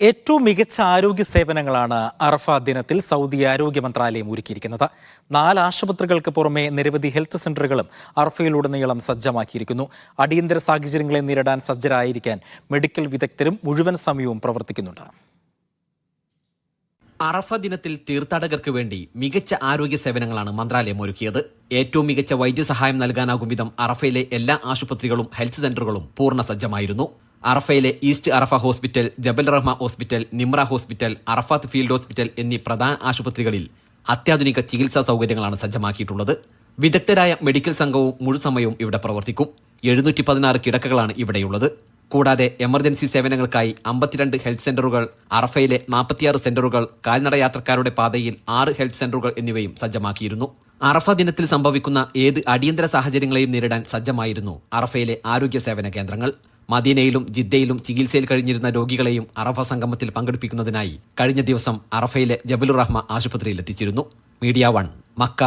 ഏറ്റവും മികച്ച ആരോഗ്യ സേവനങ്ങളാണ് അറഫ ദിനത്തിൽ സൗദി ആരോഗ്യ മന്ത്രാലയം ഒരുക്കിയിരിക്കുന്നത്. 4 ആശുപത്രികൾക്ക് പുറമെ നിരവധി ഹെൽത്ത് സെന്ററുകളും അറഫയിലുടനീളം സജ്ജമാക്കിയിരിക്കുന്നു. അടിയന്തര സാഹചര്യങ്ങളെ നേരിടാൻ സജ്ജരായിരിക്കാൻ മെഡിക്കൽ വിദഗ്ധരും മുഴുവൻ സമയവും പ്രവർത്തിക്കുന്നുണ്ട്. അറഫ ദിനത്തിൽ തീർത്ഥാടകർക്ക് വേണ്ടി മികച്ച ആരോഗ്യ സേവനങ്ങളാണ് മന്ത്രാലയം ഒരുക്കിയത്. ഏറ്റവും മികച്ച വൈദ്യസഹായം നൽകാനാകും വിധം അറഫയിലെ എല്ലാ ആശുപത്രികളും ഹെൽത്ത് സെന്ററുകളും പൂർണ്ണ സജ്ജമായിരുന്നു. അറഫയിലെ ഈസ്റ്റ് അറഫ hospital, Jabal Rahma hospital, Nimra hospital, Arafat field hospital എന്നീ പ്രധാന ആശുപത്രികളിൽ അത്യാധുനിക ചികിത്സാ സൗകര്യങ്ങളാണ് സജ്ജമാക്കിയിട്ടുള്ളത്. വിദഗ്ധരായ മെഡിക്കൽ സംഘവും മുഴുസമയവും ഇവിടെ പ്രവർത്തിക്കും. 716 കിടക്കകളാണ് ഇവിടെയുള്ളത്. കൂടാതെ എമർജൻസി സേവനങ്ങൾക്കായി 52 ഹെൽത്ത് സെന്ററുകൾ, അറഫയിലെ 46 സെന്ററുകൾ, കാൽനട യാത്രക്കാരുടെ പാതയിൽ 6 ഹെൽത്ത് സെന്ററുകൾ എന്നിവയും സജ്ജമാക്കിയിരുന്നു. അറഫ ദിനത്തിൽ സംഭവിക്കുന്ന ഏത് അടിയന്തര സാഹചര്യങ്ങളെയും നേരിടാൻ സജ്ജമായിരുന്നു അറഫയിലെ ആരോഗ്യ സേവന കേന്ദ്രങ്ങൾ. മദീനയിലും ജിദ്ദയിലും ചികിത്സയിൽ കഴിഞ്ഞിരുന്ന രോഗികളെയും അറഫ സംഗമത്തിൽ പങ്കെടുപ്പിക്കുന്നതിനായി കഴിഞ്ഞ ദിവസം അറഫയിലെ ജബലുർ റഹ്മ ആശുപത്രിയിൽ എത്തിച്ചിരുന്നു. Media 1 Mecca.